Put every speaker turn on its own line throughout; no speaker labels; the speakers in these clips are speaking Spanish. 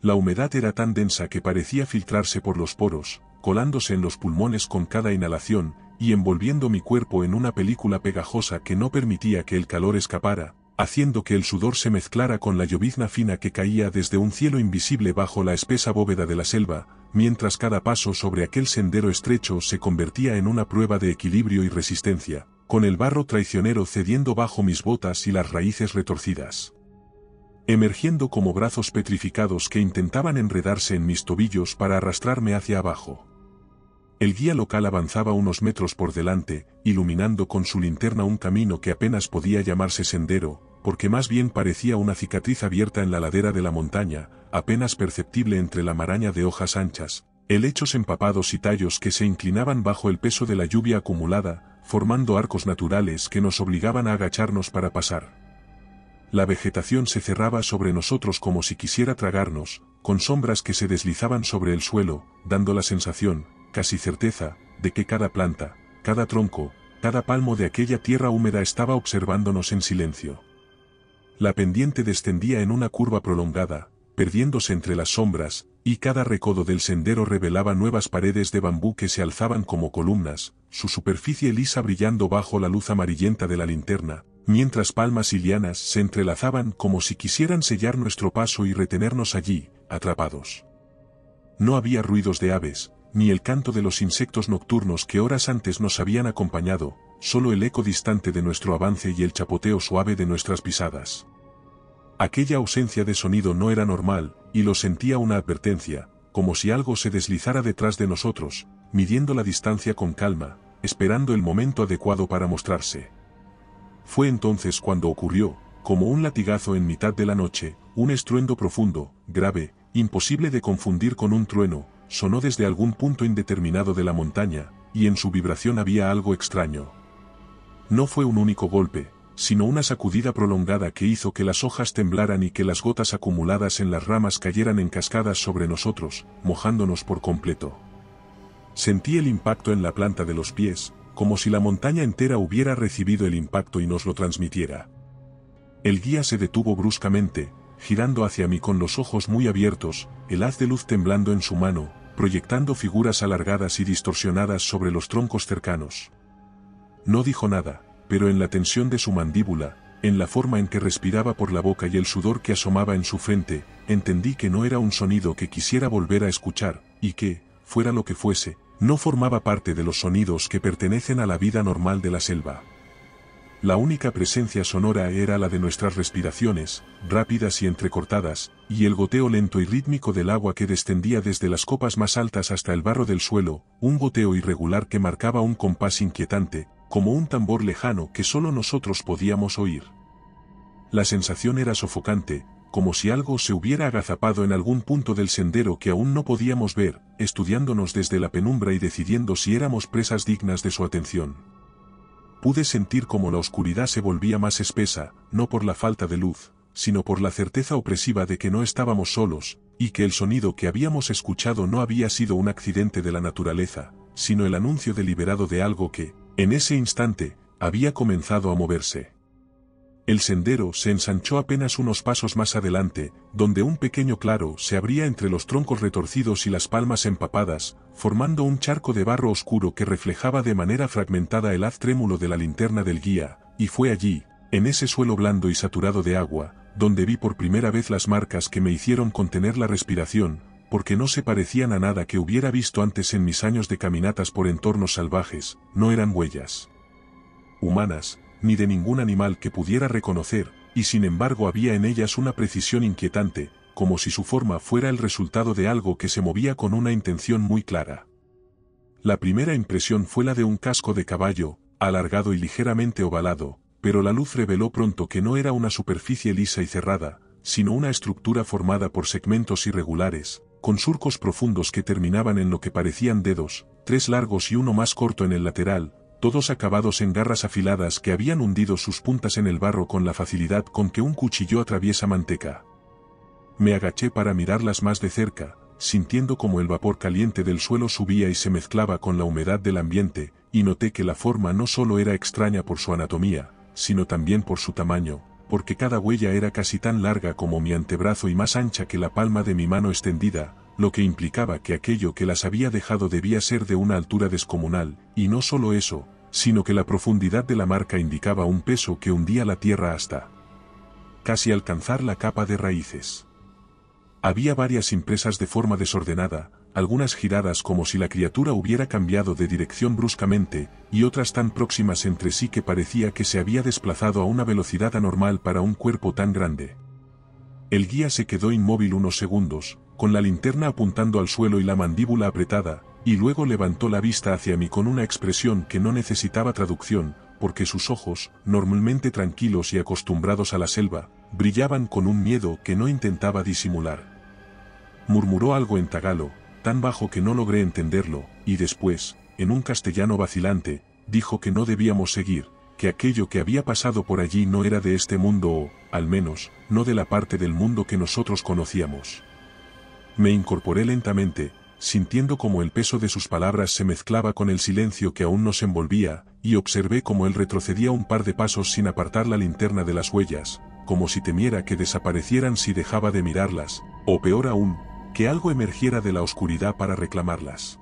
La humedad era tan densa que parecía filtrarse por los poros, colándose en los pulmones con cada inhalación, y envolviendo mi cuerpo en una película pegajosa que no permitía que el calor escapara, haciendo que el sudor se mezclara con la llovizna fina que caía desde un cielo invisible bajo la espesa bóveda de la selva, mientras cada paso sobre aquel sendero estrecho se convertía en una prueba de equilibrio y resistencia, con el barro traicionero cediendo bajo mis botas y las raíces retorcidas, emergiendo como brazos petrificados que intentaban enredarse en mis tobillos para arrastrarme hacia abajo. El guía local avanzaba unos metros por delante, iluminando con su linterna un camino que apenas podía llamarse sendero, porque más bien parecía una cicatriz abierta en la ladera de la montaña, apenas perceptible entre la maraña de hojas anchas, helechos empapados y tallos que se inclinaban bajo el peso de la lluvia acumulada, formando arcos naturales que nos obligaban a agacharnos para pasar. La vegetación se cerraba sobre nosotros como si quisiera tragarnos, con sombras que se deslizaban sobre el suelo, dando la sensación, casi certeza, de que cada planta, cada tronco, cada palmo de aquella tierra húmeda estaba observándonos en silencio. La pendiente descendía en una curva prolongada, perdiéndose entre las sombras, y cada recodo del sendero revelaba nuevas paredes de bambú que se alzaban como columnas, su superficie lisa brillando bajo la luz amarillenta de la linterna, mientras palmas y lianas se entrelazaban como si quisieran sellar nuestro paso y retenernos allí, atrapados. No había ruidos de aves, ni el canto de los insectos nocturnos que horas antes nos habían acompañado, solo el eco distante de nuestro avance y el chapoteo suave de nuestras pisadas. Aquella ausencia de sonido no era normal, y lo sentía una advertencia, como si algo se deslizara detrás de nosotros, midiendo la distancia con calma, esperando el momento adecuado para mostrarse. Fue entonces cuando ocurrió, como un latigazo en mitad de la noche, un estruendo profundo, grave, imposible de confundir con un trueno, sonó desde algún punto indeterminado de la montaña, y en su vibración había algo extraño. No fue un único golpe, sino una sacudida prolongada que hizo que las hojas temblaran y que las gotas acumuladas en las ramas cayeran en cascadas sobre nosotros, mojándonos por completo. Sentí el impacto en la planta de los pies, como si la montaña entera hubiera recibido el impacto y nos lo transmitiera. El guía se detuvo bruscamente, girando hacia mí con los ojos muy abiertos, el haz de luz temblando en su mano, proyectando figuras alargadas y distorsionadas sobre los troncos cercanos. No dijo nada, pero en la tensión de su mandíbula, en la forma en que respiraba por la boca y el sudor que asomaba en su frente, entendí que no era un sonido que quisiera volver a escuchar, y que, fuera lo que fuese, no formaba parte de los sonidos que pertenecen a la vida normal de la selva. La única presencia sonora era la de nuestras respiraciones, rápidas y entrecortadas, y el goteo lento y rítmico del agua que descendía desde las copas más altas hasta el barro del suelo, un goteo irregular que marcaba un compás inquietante, como un tambor lejano que solo nosotros podíamos oír. La sensación era sofocante, como si algo se hubiera agazapado en algún punto del sendero que aún no podíamos ver, estudiándonos desde la penumbra y decidiendo si éramos presas dignas de su atención. Pude sentir cómo la oscuridad se volvía más espesa, no por la falta de luz, sino por la certeza opresiva de que no estábamos solos, y que el sonido que habíamos escuchado no había sido un accidente de la naturaleza, sino el anuncio deliberado de algo que, en ese instante, había comenzado a moverse. El sendero se ensanchó apenas unos pasos más adelante, donde un pequeño claro se abría entre los troncos retorcidos y las palmas empapadas, formando un charco de barro oscuro que reflejaba de manera fragmentada el haz trémulo de la linterna del guía, y fue allí, en ese suelo blando y saturado de agua, donde vi por primera vez las marcas que me hicieron contener la respiración, porque no se parecían a nada que hubiera visto antes en mis años de caminatas por entornos salvajes, no eran huellas humanas, ni de ningún animal que pudiera reconocer, y sin embargo había en ellas una precisión inquietante, como si su forma fuera el resultado de algo que se movía con una intención muy clara. La primera impresión fue la de un casco de caballo, alargado y ligeramente ovalado, pero la luz reveló pronto que no era una superficie lisa y cerrada, sino una estructura formada por segmentos irregulares, con surcos profundos que terminaban en lo que parecían dedos, 3 largos y uno más corto en el lateral, todos acabados en garras afiladas que habían hundido sus puntas en el barro con la facilidad con que un cuchillo atraviesa manteca. Me agaché para mirarlas más de cerca, sintiendo como el vapor caliente del suelo subía y se mezclaba con la humedad del ambiente, y noté que la forma no solo era extraña por su anatomía, sino también por su tamaño, porque cada huella era casi tan larga como mi antebrazo y más ancha que la palma de mi mano extendida, lo que implicaba que aquello que las había dejado debía ser de una altura descomunal, y no solo eso, sino que la profundidad de la marca indicaba un peso que hundía la tierra hasta casi alcanzar la capa de raíces. Había varias impresas de forma desordenada, algunas giradas como si la criatura hubiera cambiado de dirección bruscamente, y otras tan próximas entre sí que parecía que se había desplazado a una velocidad anormal para un cuerpo tan grande. El guía se quedó inmóvil unos segundos, con la linterna apuntando al suelo y la mandíbula apretada, y luego levantó la vista hacia mí con una expresión que no necesitaba traducción, porque sus ojos, normalmente tranquilos y acostumbrados a la selva, brillaban con un miedo que no intentaba disimular. Murmuró algo en tagalo, tan bajo que no logré entenderlo, y después, en un castellano vacilante, dijo que no debíamos seguir, que aquello que había pasado por allí no era de este mundo o, al menos, no de la parte del mundo que nosotros conocíamos. Me incorporé lentamente, sintiendo como el peso de sus palabras se mezclaba con el silencio que aún nos envolvía, y observé cómo él retrocedía un par de pasos sin apartar la linterna de las huellas, como si temiera que desaparecieran si dejaba de mirarlas, o peor aún, que algo emergiera de la oscuridad para reclamarlas.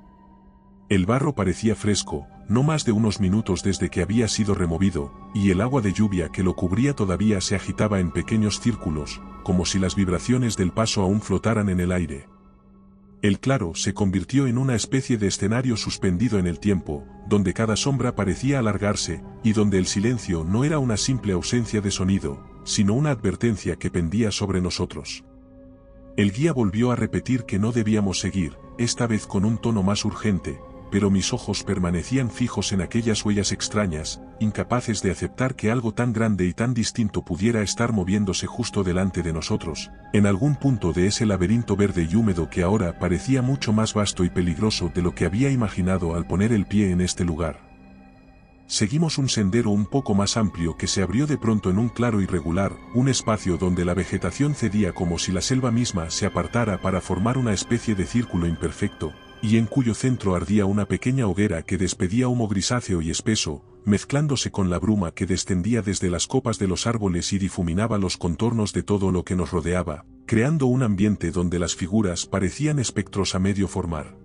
El barro parecía fresco, no más de unos minutos desde que había sido removido, y el agua de lluvia que lo cubría todavía se agitaba en pequeños círculos, como si las vibraciones del paso aún flotaran en el aire. El claro se convirtió en una especie de escenario suspendido en el tiempo, donde cada sombra parecía alargarse, y donde el silencio no era una simple ausencia de sonido, sino una advertencia que pendía sobre nosotros. El guía volvió a repetir que no debíamos seguir, esta vez con un tono más urgente, pero mis ojos permanecían fijos en aquellas huellas extrañas, incapaces de aceptar que algo tan grande y tan distinto pudiera estar moviéndose justo delante de nosotros, en algún punto de ese laberinto verde y húmedo que ahora parecía mucho más vasto y peligroso de lo que había imaginado al poner el pie en este lugar. Seguimos un sendero un poco más amplio que se abrió de pronto en un claro irregular, un espacio donde la vegetación cedía como si la selva misma se apartara para formar una especie de círculo imperfecto, y en cuyo centro ardía una pequeña hoguera que despedía humo grisáceo y espeso, mezclándose con la bruma que descendía desde las copas de los árboles y difuminaba los contornos de todo lo que nos rodeaba, creando un ambiente donde las figuras parecían espectros a medio formar.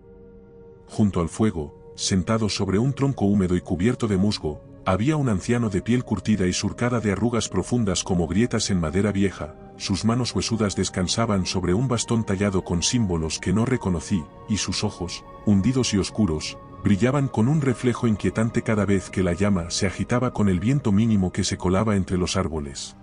Junto al fuego, sentado sobre un tronco húmedo y cubierto de musgo, había un anciano de piel curtida y surcada de arrugas profundas como grietas en madera vieja, sus manos huesudas descansaban sobre un bastón tallado con símbolos que no reconocí, y sus ojos, hundidos y oscuros, brillaban con un reflejo inquietante cada vez que la llama se agitaba con el viento mínimo que se colaba entre los árboles.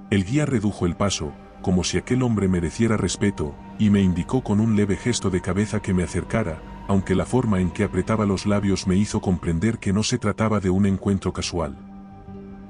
El guía redujo el paso, como si aquel hombre mereciera respeto, y me indicó con un leve gesto de cabeza que me acercara, aunque la forma en que apretaba los labios me hizo comprender que no se trataba de un encuentro casual.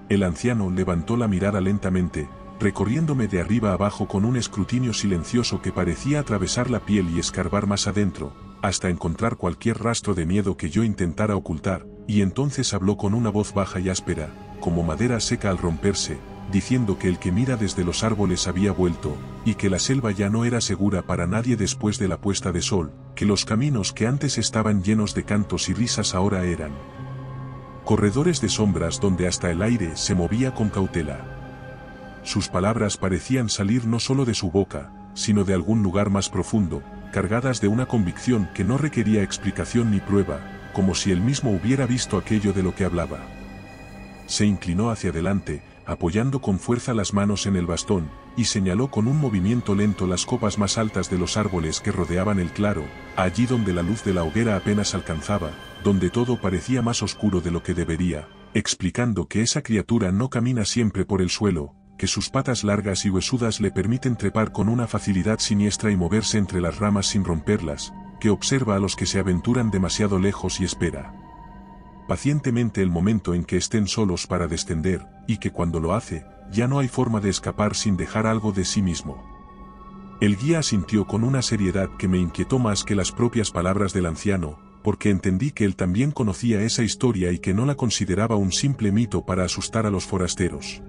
El anciano levantó la mirada lentamente, recorriéndome de arriba abajo con un escrutinio silencioso que parecía atravesar la piel y escarbar más adentro, hasta encontrar cualquier rastro de miedo que yo intentara ocultar, y entonces habló con una voz baja y áspera, como madera seca al romperse, diciendo que el que mira desde los árboles había vuelto, y que la selva ya no era segura para nadie después de la puesta de sol, que los caminos que antes estaban llenos de cantos y risas ahora eran corredores de sombras donde hasta el aire se movía con cautela. Sus palabras parecían salir no solo de su boca, sino de algún lugar más profundo, cargadas de una convicción que no requería explicación ni prueba, como si él mismo hubiera visto aquello de lo que hablaba. Se inclinó hacia adelante, apoyando con fuerza las manos en el bastón, y señaló con un movimiento lento las copas más altas de los árboles que rodeaban el claro, allí donde la luz de la hoguera apenas alcanzaba, donde todo parecía más oscuro de lo que debería, explicando que esa criatura no camina siempre por el suelo, que sus patas largas y huesudas le permiten trepar con una facilidad siniestra y moverse entre las ramas sin romperlas, que observa a los que se aventuran demasiado lejos y espera pacientemente el momento en que estén solos para descender, y que cuando lo hace, ya no hay forma de escapar sin dejar algo de sí mismo. El guía asintió con una seriedad que me inquietó más que las propias palabras del anciano, porque entendí que él también conocía esa historia y que no la consideraba un simple mito para asustar a los forasteros.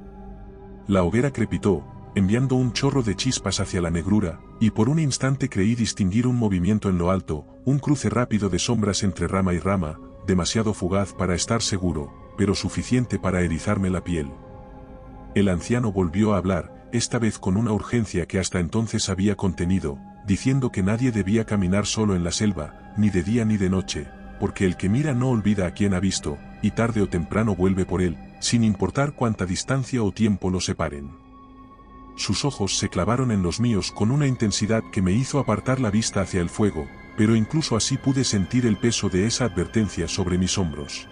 La hoguera crepitó, enviando un chorro de chispas hacia la negrura, y por un instante creí distinguir un movimiento en lo alto, un cruce rápido de sombras entre rama y rama, demasiado fugaz para estar seguro, pero suficiente para erizarme la piel. El anciano volvió a hablar, esta vez con una urgencia que hasta entonces había contenido, diciendo que nadie debía caminar solo en la selva, ni de día ni de noche, porque el que mira no olvida a quien ha visto, y tarde o temprano vuelve por él, sin importar cuánta distancia o tiempo lo separen. Sus ojos se clavaron en los míos con una intensidad que me hizo apartar la vista hacia el fuego, pero incluso así pude sentir el peso de esa advertencia sobre mis hombros.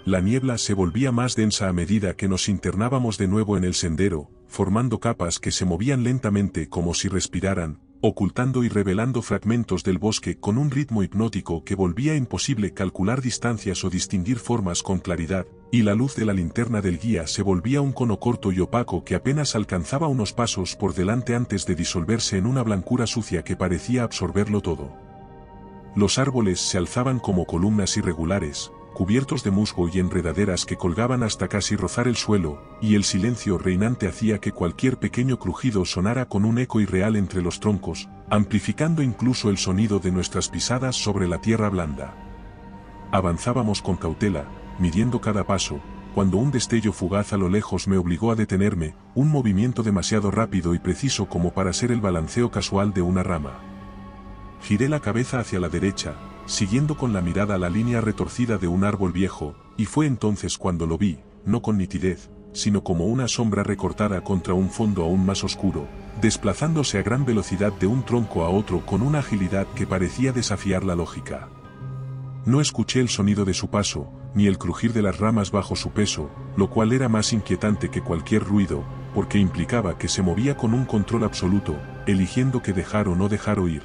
La niebla se volvía más densa a medida que nos internábamos de nuevo en el sendero, formando capas que se movían lentamente como si respiraran, ocultando y revelando fragmentos del bosque con un ritmo hipnótico que volvía imposible calcular distancias o distinguir formas con claridad, y la luz de la linterna del guía se volvía un cono corto y opaco que apenas alcanzaba unos pasos por delante antes de disolverse en una blancura sucia que parecía absorberlo todo. Los árboles se alzaban como columnas irregulares, cubiertos de musgo y enredaderas que colgaban hasta casi rozar el suelo, y el silencio reinante hacía que cualquier pequeño crujido sonara con un eco irreal entre los troncos, amplificando incluso el sonido de nuestras pisadas sobre la tierra blanda. Avanzábamos con cautela, midiendo cada paso, cuando un destello fugaz a lo lejos me obligó a detenerme, un movimiento demasiado rápido y preciso como para ser el balanceo casual de una rama. Giré la cabeza hacia la derecha, siguiendo con la mirada la línea retorcida de un árbol viejo, y fue entonces cuando lo vi, no con nitidez, sino como una sombra recortada contra un fondo aún más oscuro, desplazándose a gran velocidad de un tronco a otro con una agilidad que parecía desafiar la lógica. No escuché el sonido de su paso, ni el crujir de las ramas bajo su peso, lo cual era más inquietante que cualquier ruido, porque implicaba que se movía con un control absoluto, eligiendo qué dejar o no dejar oír.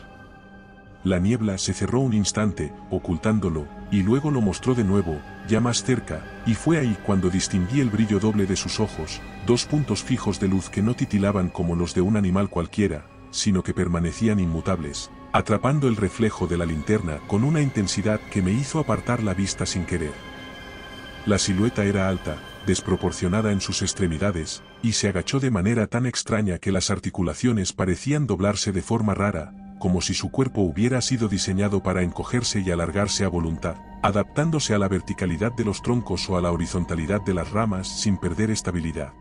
La niebla se cerró un instante, ocultándolo, y luego lo mostró de nuevo, ya más cerca, y fue ahí cuando distinguí el brillo doble de sus ojos, dos puntos fijos de luz que no titilaban como los de un animal cualquiera, sino que permanecían inmutables, atrapando el reflejo de la linterna con una intensidad que me hizo apartar la vista sin querer. La silueta era alta, desproporcionada en sus extremidades, y se agachó de manera tan extraña que las articulaciones parecían doblarse de forma rara, como si su cuerpo hubiera sido diseñado para encogerse y alargarse a voluntad, adaptándose a la verticalidad de los troncos o a la horizontalidad de las ramas sin perder estabilidad.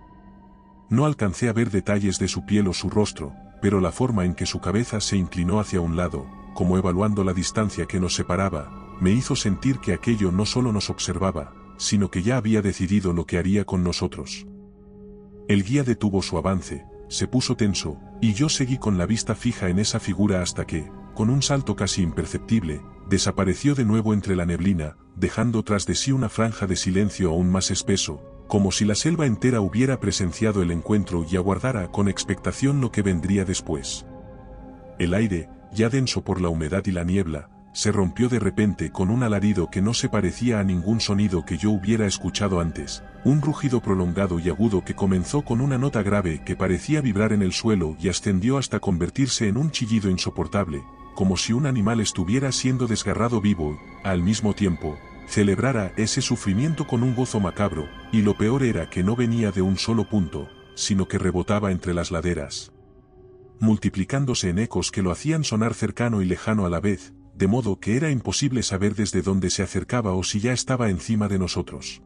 No alcancé a ver detalles de su piel o su rostro, pero la forma en que su cabeza se inclinó hacia un lado, como evaluando la distancia que nos separaba, me hizo sentir que aquello no solo nos observaba, sino que ya había decidido lo que haría con nosotros. El guía detuvo su avance, se puso tenso, y yo seguí con la vista fija en esa figura hasta que, con un salto casi imperceptible, desapareció de nuevo entre la neblina, dejando tras de sí una franja de silencio aún más espeso, como si la selva entera hubiera presenciado el encuentro y aguardara con expectación lo que vendría después. El aire, ya denso por la humedad y la niebla, se rompió de repente con un alarido que no se parecía a ningún sonido que yo hubiera escuchado antes, un rugido prolongado y agudo que comenzó con una nota grave que parecía vibrar en el suelo y ascendió hasta convertirse en un chillido insoportable, como si un animal estuviera siendo desgarrado vivo, al mismo tiempo, celebrara ese sufrimiento con un gozo macabro, y lo peor era que no venía de un solo punto, sino que rebotaba entre las laderas, multiplicándose en ecos que lo hacían sonar cercano y lejano a la vez, de modo que era imposible saber desde dónde se acercaba o si ya estaba encima de nosotros.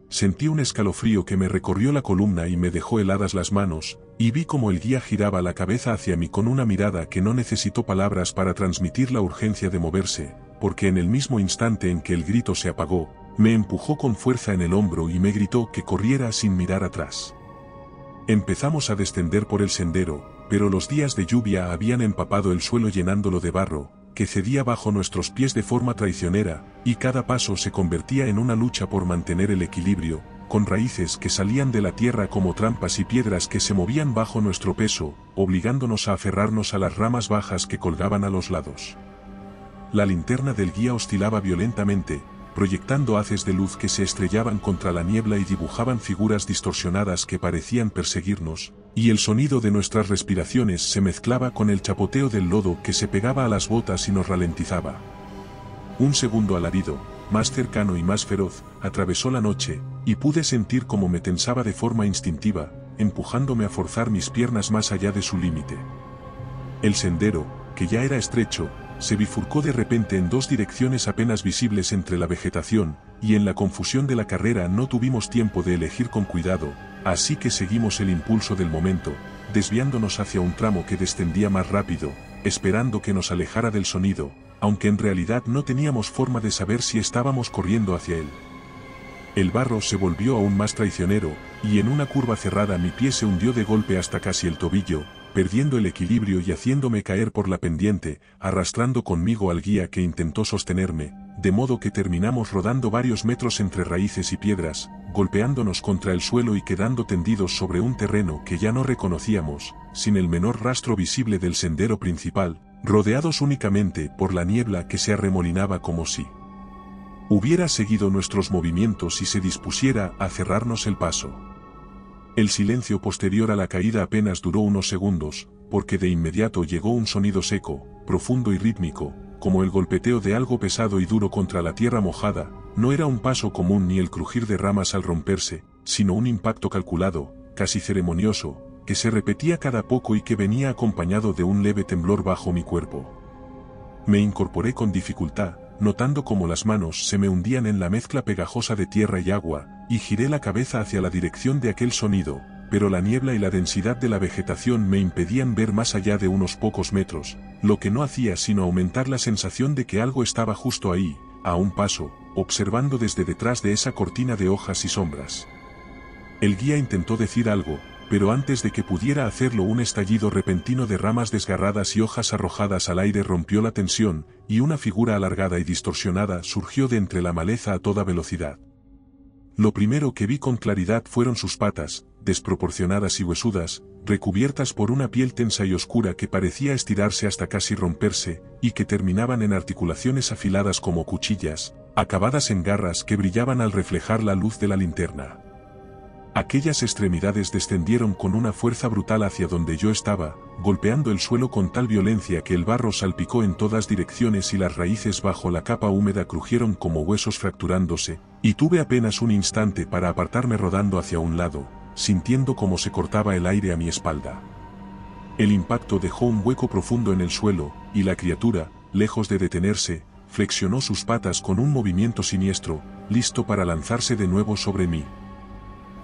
Sentí un escalofrío que me recorrió la columna y me dejó heladas las manos, y vi como el guía giraba la cabeza hacia mí con una mirada que no necesitó palabras para transmitir la urgencia de moverse, porque en el mismo instante en que el grito se apagó, me empujó con fuerza en el hombro y me gritó que corriera sin mirar atrás. Empezamos a descender por el sendero, pero los días de lluvia habían empapado el suelo llenándolo de barro, que cedía bajo nuestros pies de forma traicionera, y cada paso se convertía en una lucha por mantener el equilibrio, con raíces que salían de la tierra como trampas y piedras que se movían bajo nuestro peso, obligándonos a aferrarnos a las ramas bajas que colgaban a los lados. La linterna del guía oscilaba violentamente, proyectando haces de luz que se estrellaban contra la niebla y dibujaban figuras distorsionadas que parecían perseguirnos, y el sonido de nuestras respiraciones se mezclaba con el chapoteo del lodo que se pegaba a las botas y nos ralentizaba. Un segundo alarido, más cercano y más feroz, atravesó la noche, y pude sentir cómo me tensaba de forma instintiva, empujándome a forzar mis piernas más allá de su límite. El sendero, que ya era estrecho, se bifurcó de repente en dos direcciones apenas visibles entre la vegetación, y en la confusión de la carrera no tuvimos tiempo de elegir con cuidado, así que seguimos el impulso del momento, desviándonos hacia un tramo que descendía más rápido, esperando que nos alejara del sonido, aunque en realidad no teníamos forma de saber si estábamos corriendo hacia él. El barro se volvió aún más traicionero, y en una curva cerrada mi pie se hundió de golpe hasta casi el tobillo, perdiendo el equilibrio y haciéndome caer por la pendiente, arrastrando conmigo al guía que intentó sostenerme, de modo que terminamos rodando varios metros entre raíces y piedras, golpeándonos contra el suelo y quedando tendidos sobre un terreno que ya no reconocíamos, sin el menor rastro visible del sendero principal, rodeados únicamente por la niebla que se arremolinaba como si hubiera seguido nuestros movimientos y se dispusiera a cerrarnos el paso. El silencio posterior a la caída apenas duró unos segundos, porque de inmediato llegó un sonido seco, profundo y rítmico, como el golpeteo de algo pesado y duro contra la tierra mojada. No era un paso común ni el crujir de ramas al romperse, sino un impacto calculado, casi ceremonioso, que se repetía cada poco y que venía acompañado de un leve temblor bajo mi cuerpo. Me incorporé con dificultad, notando cómo las manos se me hundían en la mezcla pegajosa de tierra y agua, y giré la cabeza hacia la dirección de aquel sonido, pero la niebla y la densidad de la vegetación me impedían ver más allá de unos pocos metros, lo que no hacía sino aumentar la sensación de que algo estaba justo ahí, a un paso, observando desde detrás de esa cortina de hojas y sombras. El guía intentó decir algo, pero antes de que pudiera hacerlo un estallido repentino de ramas desgarradas y hojas arrojadas al aire rompió la tensión, y una figura alargada y distorsionada surgió de entre la maleza a toda velocidad. Lo primero que vi con claridad fueron sus patas, desproporcionadas y huesudas, recubiertas por una piel tensa y oscura que parecía estirarse hasta casi romperse, y que terminaban en articulaciones afiladas como cuchillas, acabadas en garras que brillaban al reflejar la luz de la linterna. Aquellas extremidades descendieron con una fuerza brutal hacia donde yo estaba, golpeando el suelo con tal violencia que el barro salpicó en todas direcciones y las raíces bajo la capa húmeda crujieron como huesos fracturándose, y tuve apenas un instante para apartarme rodando hacia un lado, sintiendo cómo se cortaba el aire a mi espalda. El impacto dejó un hueco profundo en el suelo, y la criatura, lejos de detenerse, flexionó sus patas con un movimiento siniestro, listo para lanzarse de nuevo sobre mí.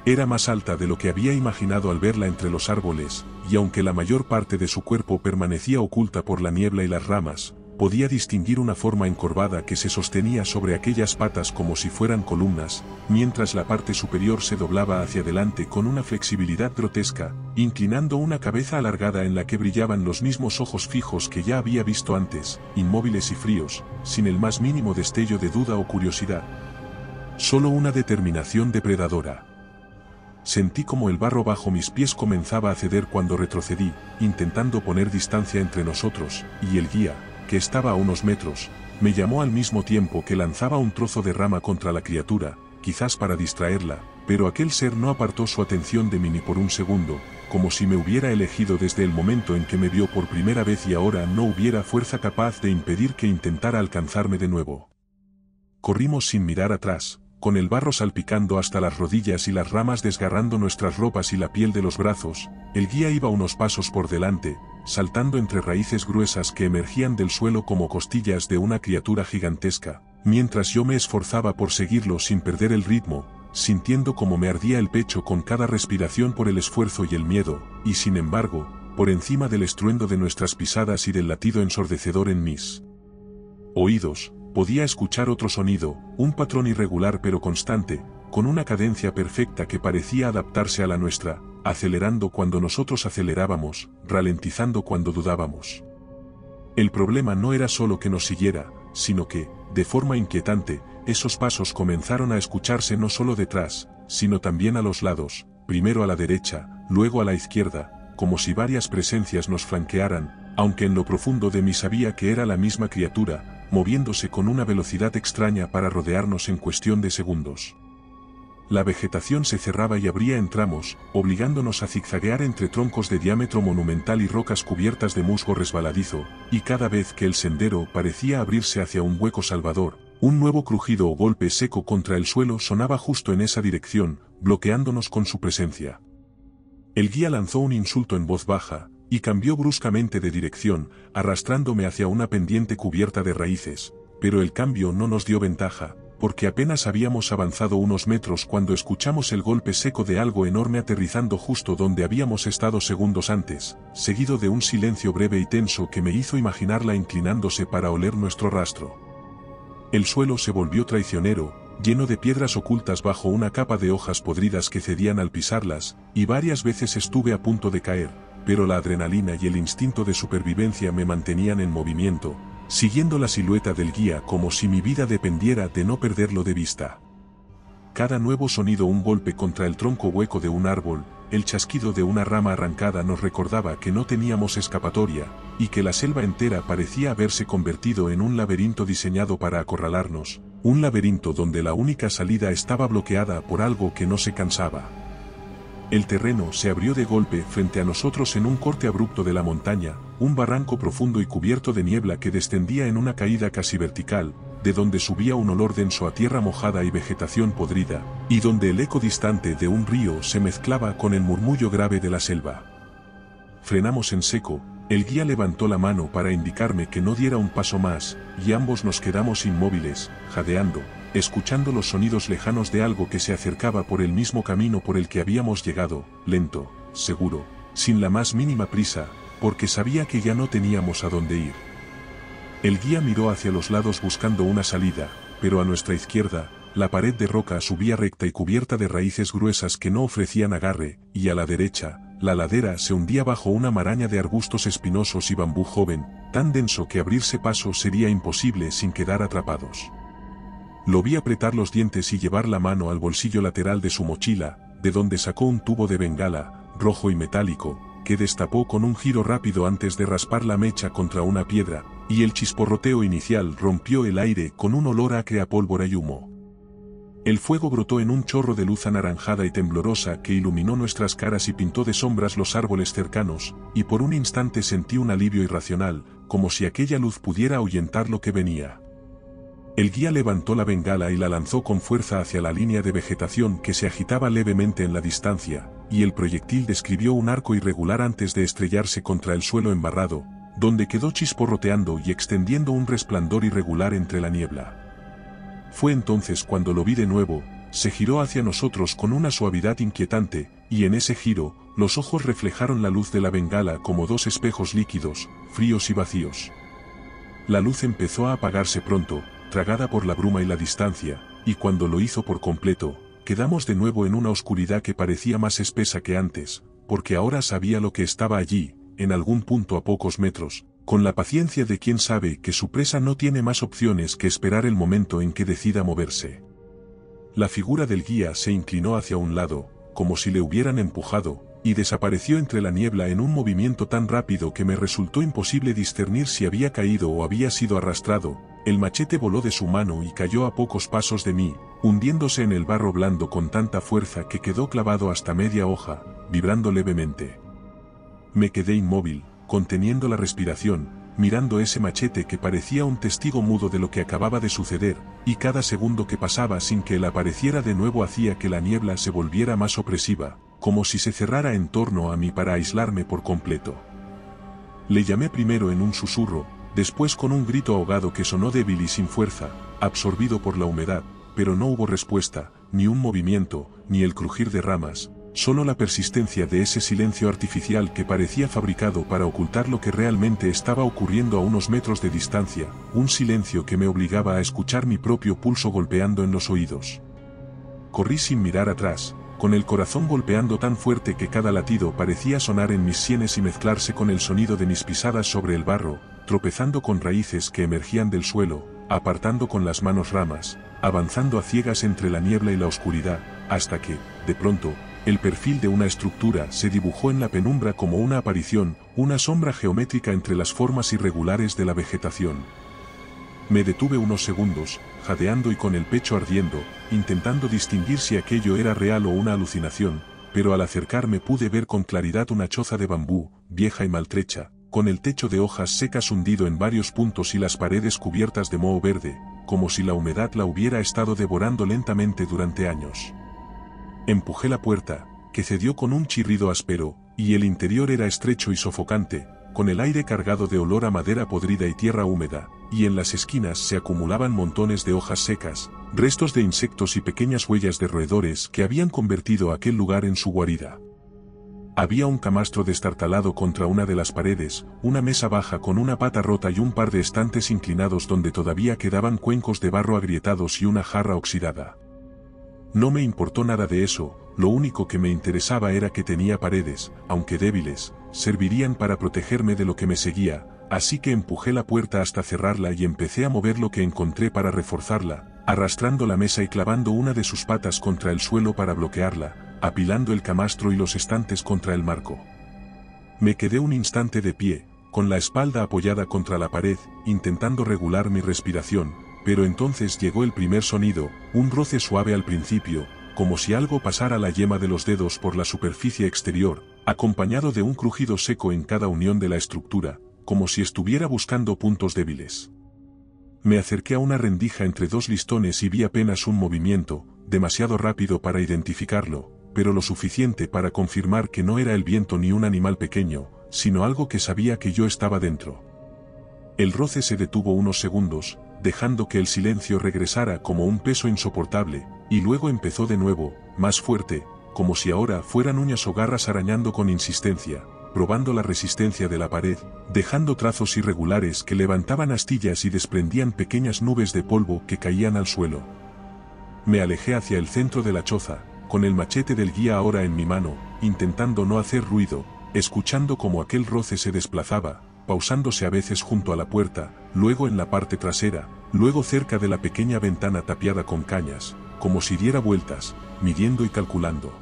Era más alta de lo que había imaginado al verla entre los árboles, y aunque la mayor parte de su cuerpo permanecía oculta por la niebla y las ramas, podía distinguir una forma encorvada que se sostenía sobre aquellas patas como si fueran columnas, mientras la parte superior se doblaba hacia adelante con una flexibilidad grotesca, inclinando una cabeza alargada en la que brillaban los mismos ojos fijos que ya había visto antes, inmóviles y fríos, sin el más mínimo destello de duda o curiosidad. Solo una determinación depredadora. Sentí como el barro bajo mis pies comenzaba a ceder cuando retrocedí, intentando poner distancia entre nosotros, y el guía, que estaba a unos metros, me llamó al mismo tiempo que lanzaba un trozo de rama contra la criatura, quizás para distraerla, pero aquel ser no apartó su atención de mí ni por un segundo, como si me hubiera elegido desde el momento en que me vio por primera vez y ahora no hubiera fuerza capaz de impedir que intentara alcanzarme de nuevo. Corrimos sin mirar atrás, con el barro salpicando hasta las rodillas y las ramas desgarrando nuestras ropas y la piel de los brazos. El guía iba unos pasos por delante, saltando entre raíces gruesas que emergían del suelo como costillas de una criatura gigantesca, mientras yo me esforzaba por seguirlo sin perder el ritmo, sintiendo como me ardía el pecho con cada respiración por el esfuerzo y el miedo, y sin embargo, por encima del estruendo de nuestras pisadas y del latido ensordecedor en mis oídos, podía escuchar otro sonido, un patrón irregular pero constante, con una cadencia perfecta que parecía adaptarse a la nuestra, acelerando cuando nosotros acelerábamos, ralentizando cuando dudábamos. El problema no era solo que nos siguiera, sino que, de forma inquietante, esos pasos comenzaron a escucharse no solo detrás, sino también a los lados, primero a la derecha, luego a la izquierda, como si varias presencias nos flanquearan, aunque en lo profundo de mí sabía que era la misma criatura, moviéndose con una velocidad extraña para rodearnos en cuestión de segundos. La vegetación se cerraba y abría en tramos, obligándonos a zigzaguear entre troncos de diámetro monumental y rocas cubiertas de musgo resbaladizo, y cada vez que el sendero parecía abrirse hacia un hueco salvador, un nuevo crujido o golpe seco contra el suelo sonaba justo en esa dirección, bloqueándonos con su presencia. El guía lanzó un insulto en voz baja, y cambió bruscamente de dirección, arrastrándome hacia una pendiente cubierta de raíces, pero el cambio no nos dio ventaja, porque apenas habíamos avanzado unos metros cuando escuchamos el golpe seco de algo enorme aterrizando justo donde habíamos estado segundos antes, seguido de un silencio breve y tenso que me hizo imaginarla inclinándose para oler nuestro rastro. El suelo se volvió traicionero, lleno de piedras ocultas bajo una capa de hojas podridas que cedían al pisarlas, y varias veces estuve a punto de caer, pero la adrenalina y el instinto de supervivencia me mantenían en movimiento, siguiendo la silueta del guía como si mi vida dependiera de no perderlo de vista. Cada nuevo sonido, un golpe contra el tronco hueco de un árbol, el chasquido de una rama arrancada nos recordaba que no teníamos escapatoria, y que la selva entera parecía haberse convertido en un laberinto diseñado para acorralarnos, un laberinto donde la única salida estaba bloqueada por algo que no se cansaba. El terreno se abrió de golpe frente a nosotros en un corte abrupto de la montaña, un barranco profundo y cubierto de niebla que descendía en una caída casi vertical, de donde subía un olor denso a tierra mojada y vegetación podrida, y donde el eco distante de un río se mezclaba con el murmullo grave de la selva. Frenamos en seco, el guía levantó la mano para indicarme que no diera un paso más, y ambos nos quedamos inmóviles, jadeando, escuchando los sonidos lejanos de algo que se acercaba por el mismo camino por el que habíamos llegado, lento, seguro, sin la más mínima prisa, porque sabía que ya no teníamos a dónde ir. El guía miró hacia los lados buscando una salida, pero a nuestra izquierda, la pared de roca subía recta y cubierta de raíces gruesas que no ofrecían agarre, y a la derecha, la ladera se hundía bajo una maraña de arbustos espinosos y bambú joven, tan denso que abrirse paso sería imposible sin quedar atrapados. Lo vi apretar los dientes y llevar la mano al bolsillo lateral de su mochila, de donde sacó un tubo de bengala, rojo y metálico, que destapó con un giro rápido antes de raspar la mecha contra una piedra, y el chisporroteo inicial rompió el aire con un olor acre a pólvora y humo. El fuego brotó en un chorro de luz anaranjada y temblorosa que iluminó nuestras caras y pintó de sombras los árboles cercanos, y por un instante sentí un alivio irracional, como si aquella luz pudiera ahuyentar lo que venía. El guía levantó la bengala y la lanzó con fuerza hacia la línea de vegetación que se agitaba levemente en la distancia, y el proyectil describió un arco irregular antes de estrellarse contra el suelo embarrado, donde quedó chisporroteando y extendiendo un resplandor irregular entre la niebla. Fue entonces cuando lo vi de nuevo, se giró hacia nosotros con una suavidad inquietante, y en ese giro, los ojos reflejaron la luz de la bengala como dos espejos líquidos, fríos y vacíos. La luz empezó a apagarse pronto, tragada por la bruma y la distancia, y cuando lo hizo por completo, quedamos de nuevo en una oscuridad que parecía más espesa que antes, porque ahora sabía lo que estaba allí, en algún punto a pocos metros, con la paciencia de quien sabe que su presa no tiene más opciones que esperar el momento en que decida moverse. La figura del guía se inclinó hacia un lado, como si le hubieran empujado, y desapareció entre la niebla en un movimiento tan rápido que me resultó imposible discernir si había caído o había sido arrastrado. El machete voló de su mano y cayó a pocos pasos de mí, hundiéndose en el barro blando con tanta fuerza que quedó clavado hasta media hoja, vibrando levemente. Me quedé inmóvil, conteniendo la respiración, mirando ese machete que parecía un testigo mudo de lo que acababa de suceder, y cada segundo que pasaba sin que él apareciera de nuevo hacía que la niebla se volviera más opresiva, como si se cerrara en torno a mí para aislarme por completo. Le llamé primero en un susurro, después con un grito ahogado que sonó débil y sin fuerza, absorbido por la humedad, pero no hubo respuesta, ni un movimiento, ni el crujir de ramas, solo la persistencia de ese silencio artificial que parecía fabricado para ocultar lo que realmente estaba ocurriendo a unos metros de distancia, un silencio que me obligaba a escuchar mi propio pulso golpeando en los oídos. Corrí sin mirar atrás, con el corazón golpeando tan fuerte que cada latido parecía sonar en mis sienes y mezclarse con el sonido de mis pisadas sobre el barro, tropezando con raíces que emergían del suelo, apartando con las manos ramas, avanzando a ciegas entre la niebla y la oscuridad, hasta que, de pronto, el perfil de una estructura se dibujó en la penumbra como una aparición, una sombra geométrica entre las formas irregulares de la vegetación. Me detuve unos segundos, jadeando y con el pecho ardiendo, intentando distinguir si aquello era real o una alucinación, pero al acercarme pude ver con claridad una choza de bambú, vieja y maltrecha, con el techo de hojas secas hundido en varios puntos y las paredes cubiertas de moho verde, como si la humedad la hubiera estado devorando lentamente durante años. Empujé la puerta, que cedió con un chirrido áspero, y el interior era estrecho y sofocante, con el aire cargado de olor a madera podrida y tierra húmeda, y en las esquinas se acumulaban montones de hojas secas, restos de insectos y pequeñas huellas de roedores que habían convertido aquel lugar en su guarida. Había un camastro destartalado contra una de las paredes, una mesa baja con una pata rota y un par de estantes inclinados donde todavía quedaban cuencos de barro agrietados y una jarra oxidada. No me importó nada de eso, lo único que me interesaba era que tenía paredes, aunque débiles, servirían para protegerme de lo que me seguía, así que empujé la puerta hasta cerrarla y empecé a mover lo que encontré para reforzarla, arrastrando la mesa y clavando una de sus patas contra el suelo para bloquearla, apilando el camastro y los estantes contra el marco. Me quedé un instante de pie, con la espalda apoyada contra la pared, intentando regular mi respiración, pero entonces llegó el primer sonido, un roce suave al principio, como si algo pasara la yema de los dedos por la superficie exterior, acompañado de un crujido seco en cada unión de la estructura, como si estuviera buscando puntos débiles. Me acerqué a una rendija entre dos listones y vi apenas un movimiento, demasiado rápido para identificarlo, pero lo suficiente para confirmar que no era el viento ni un animal pequeño, sino algo que sabía que yo estaba dentro. El roce se detuvo unos segundos, dejando que el silencio regresara como un peso insoportable, y luego empezó de nuevo, más fuerte, como si ahora fueran uñas o garras arañando con insistencia, probando la resistencia de la pared, dejando trazos irregulares que levantaban astillas y desprendían pequeñas nubes de polvo que caían al suelo. Me alejé hacia el centro de la choza, con el machete del guía ahora en mi mano, intentando no hacer ruido, escuchando cómo aquel roce se desplazaba, pausándose a veces junto a la puerta, luego en la parte trasera, luego cerca de la pequeña ventana tapiada con cañas, como si diera vueltas, midiendo y calculando.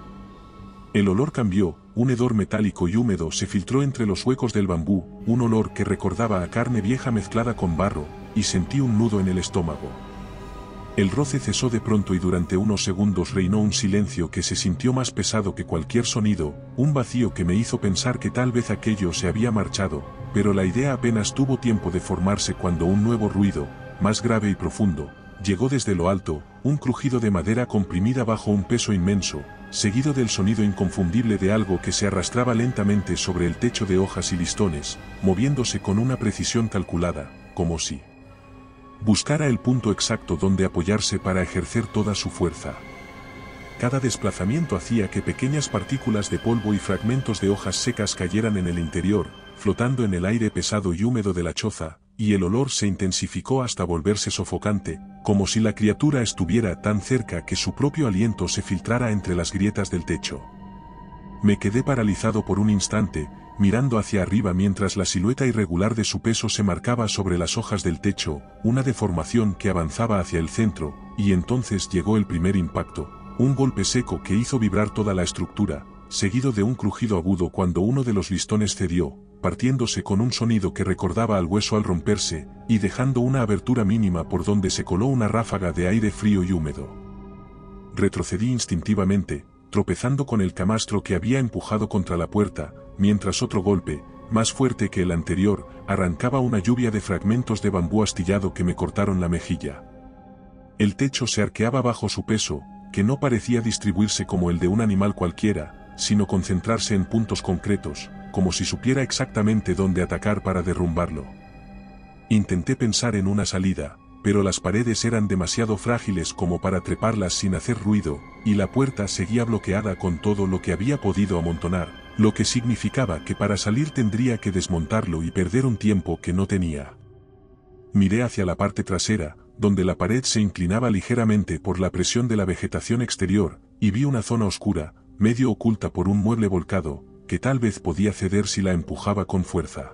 El olor cambió, un hedor metálico y húmedo se filtró entre los huecos del bambú, un olor que recordaba a carne vieja mezclada con barro, y sentí un nudo en el estómago. El roce cesó de pronto y durante unos segundos reinó un silencio que se sintió más pesado que cualquier sonido, un vacío que me hizo pensar que tal vez aquello se había marchado, pero la idea apenas tuvo tiempo de formarse cuando un nuevo ruido, más grave y profundo, llegó desde lo alto, un crujido de madera comprimida bajo un peso inmenso, seguido del sonido inconfundible de algo que se arrastraba lentamente sobre el techo de hojas y listones, moviéndose con una precisión calculada, como si buscara el punto exacto donde apoyarse para ejercer toda su fuerza. Cada desplazamiento hacía que pequeñas partículas de polvo y fragmentos de hojas secas cayeran en el interior, flotando en el aire pesado y húmedo de la choza, y el olor se intensificó hasta volverse sofocante, como si la criatura estuviera tan cerca que su propio aliento se filtrara entre las grietas del techo. Me quedé paralizado por un instante, mirando hacia arriba mientras la silueta irregular de su peso se marcaba sobre las hojas del techo, una deformación que avanzaba hacia el centro, y entonces llegó el primer impacto, un golpe seco que hizo vibrar toda la estructura, seguido de un crujido agudo cuando uno de los listones cedió, partiéndose con un sonido que recordaba al hueso al romperse, y dejando una abertura mínima por donde se coló una ráfaga de aire frío y húmedo. Retrocedí instintivamente, tropezando con el camastro que había empujado contra la puerta, mientras otro golpe, más fuerte que el anterior, arrancaba una lluvia de fragmentos de bambú astillado que me cortaron la mejilla. El techo se arqueaba bajo su peso, que no parecía distribuirse como el de un animal cualquiera, sino concentrarse en puntos concretos, como si supiera exactamente dónde atacar para derrumbarlo. Intenté pensar en una salida, pero las paredes eran demasiado frágiles como para treparlas sin hacer ruido, y la puerta seguía bloqueada con todo lo que había podido amontonar, lo que significaba que para salir tendría que desmontarlo y perder un tiempo que no tenía. Miré hacia la parte trasera, donde la pared se inclinaba ligeramente por la presión de la vegetación exterior, y vi una zona oscura, medio oculta por un mueble volcado, que tal vez podía ceder si la empujaba con fuerza.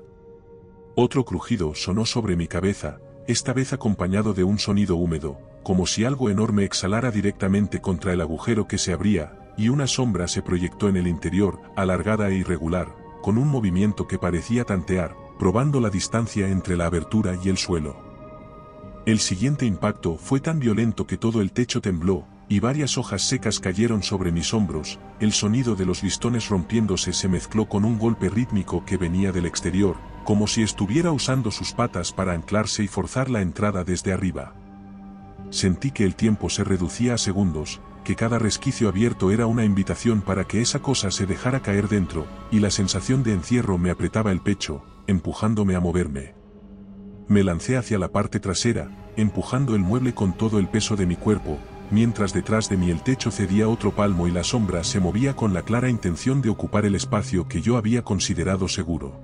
Otro crujido sonó sobre mi cabeza, esta vez acompañado de un sonido húmedo, como si algo enorme exhalara directamente contra el agujero que se abría, y una sombra se proyectó en el interior, alargada e irregular, con un movimiento que parecía tantear, probando la distancia entre la abertura y el suelo. El siguiente impacto fue tan violento que todo el techo tembló, y varias hojas secas cayeron sobre mis hombros, el sonido de los listones rompiéndose se mezcló con un golpe rítmico que venía del exterior, como si estuviera usando sus patas para anclarse y forzar la entrada desde arriba. Sentí que el tiempo se reducía a segundos, que cada resquicio abierto era una invitación para que esa cosa se dejara caer dentro, y la sensación de encierro me apretaba el pecho, empujándome a moverme. Me lancé hacia la parte trasera, empujando el mueble con todo el peso de mi cuerpo, mientras detrás de mí el techo cedía otro palmo y la sombra se movía con la clara intención de ocupar el espacio que yo había considerado seguro.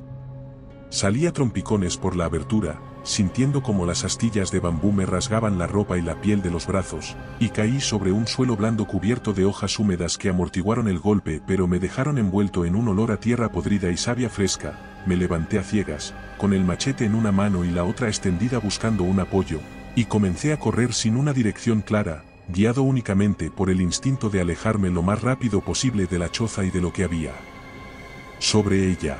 Salí a trompicones por la abertura, sintiendo como las astillas de bambú me rasgaban la ropa y la piel de los brazos, y caí sobre un suelo blando cubierto de hojas húmedas que amortiguaron el golpe pero me dejaron envuelto en un olor a tierra podrida y savia fresca. Me levanté a ciegas, con el machete en una mano y la otra extendida buscando un apoyo, y comencé a correr sin una dirección clara, guiado únicamente por el instinto de alejarme lo más rápido posible de la choza y de lo que había sobre ella.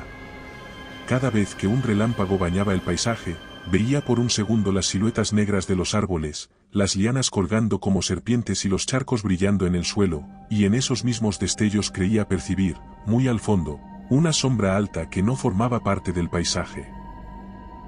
Cada vez que un relámpago bañaba el paisaje, veía por un segundo las siluetas negras de los árboles, las lianas colgando como serpientes y los charcos brillando en el suelo, y en esos mismos destellos creía percibir, muy al fondo, una sombra alta que no formaba parte del paisaje.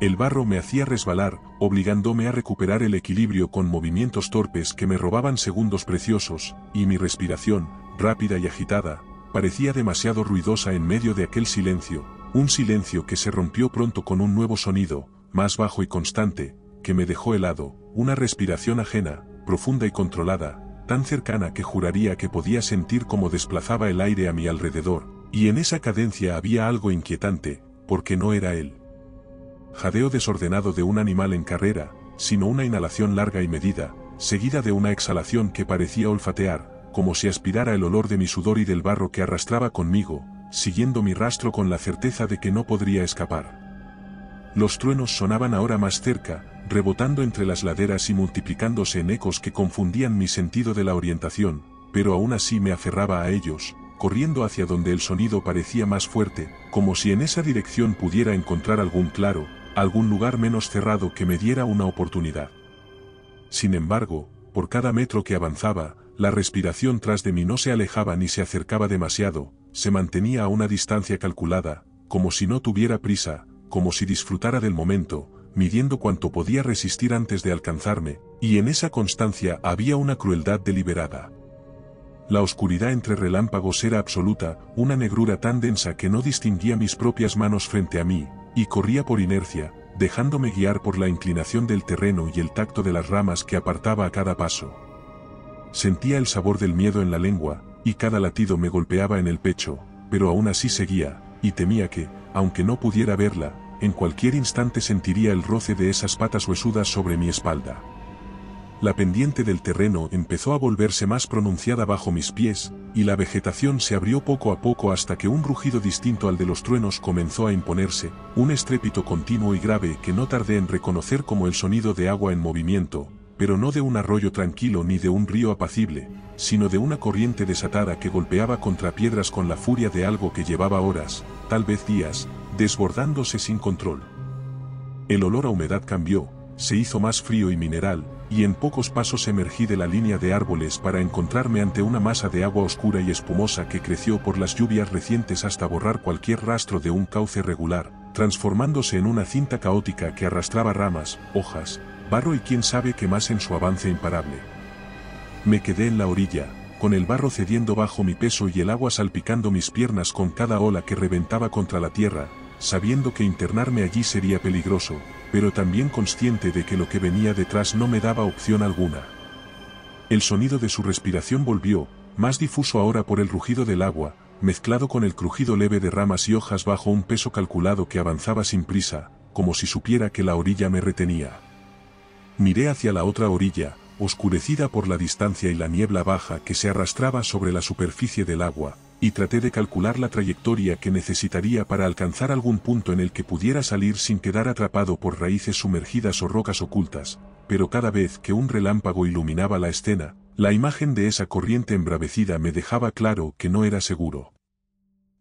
El barro me hacía resbalar, obligándome a recuperar el equilibrio con movimientos torpes que me robaban segundos preciosos, y mi respiración, rápida y agitada, parecía demasiado ruidosa en medio de aquel silencio, un silencio que se rompió pronto con un nuevo sonido, más bajo y constante, que me dejó helado, una respiración ajena, profunda y controlada, tan cercana que juraría que podía sentir cómo desplazaba el aire a mi alrededor, y en esa cadencia había algo inquietante, porque no era él. Jadeo desordenado de un animal en carrera, sino una inhalación larga y medida, seguida de una exhalación que parecía olfatear, como si aspirara el olor de mi sudor y del barro que arrastraba conmigo, siguiendo mi rastro con la certeza de que no podría escapar. Los truenos sonaban ahora más cerca, rebotando entre las laderas y multiplicándose en ecos que confundían mi sentido de la orientación, pero aún así me aferraba a ellos, corriendo hacia donde el sonido parecía más fuerte, como si en esa dirección pudiera encontrar algún claro, algún lugar menos cerrado que me diera una oportunidad. Sin embargo, por cada metro que avanzaba, la respiración tras de mí no se alejaba ni se acercaba demasiado, se mantenía a una distancia calculada, como si no tuviera prisa, como si disfrutara del momento, midiendo cuánto podía resistir antes de alcanzarme, y en esa constancia había una crueldad deliberada. La oscuridad entre relámpagos era absoluta, una negrura tan densa que no distinguía mis propias manos frente a mí, y corría por inercia, dejándome guiar por la inclinación del terreno y el tacto de las ramas que apartaba a cada paso. Sentía el sabor del miedo en la lengua, y cada latido me golpeaba en el pecho, pero aún así seguía, y temía que, aunque no pudiera verla, en cualquier instante sentiría el roce de esas patas huesudas sobre mi espalda. La pendiente del terreno empezó a volverse más pronunciada bajo mis pies, y la vegetación se abrió poco a poco hasta que un rugido distinto al de los truenos comenzó a imponerse, un estrépito continuo y grave que no tardé en reconocer como el sonido de agua en movimiento, pero no de un arroyo tranquilo ni de un río apacible, sino de una corriente desatada que golpeaba contra piedras con la furia de algo que llevaba horas, tal vez días, desbordándose sin control. El olor a humedad cambió, se hizo más frío y mineral, y en pocos pasos emergí de la línea de árboles para encontrarme ante una masa de agua oscura y espumosa que creció por las lluvias recientes hasta borrar cualquier rastro de un cauce regular, transformándose en una cinta caótica que arrastraba ramas, hojas, barro y quién sabe qué más en su avance imparable. Me quedé en la orilla, con el barro cediendo bajo mi peso y el agua salpicando mis piernas con cada ola que reventaba contra la tierra, sabiendo que internarme allí sería peligroso, pero también consciente de que lo que venía detrás no me daba opción alguna. El sonido de su respiración volvió, más difuso ahora por el rugido del agua, mezclado con el crujido leve de ramas y hojas bajo un peso calculado que avanzaba sin prisa, como si supiera que la orilla me retenía. Miré hacia la otra orilla, oscurecida por la distancia y la niebla baja que se arrastraba sobre la superficie del agua, y traté de calcular la trayectoria que necesitaría para alcanzar algún punto en el que pudiera salir sin quedar atrapado por raíces sumergidas o rocas ocultas, pero cada vez que un relámpago iluminaba la escena, la imagen de esa corriente embravecida me dejaba claro que no era seguro.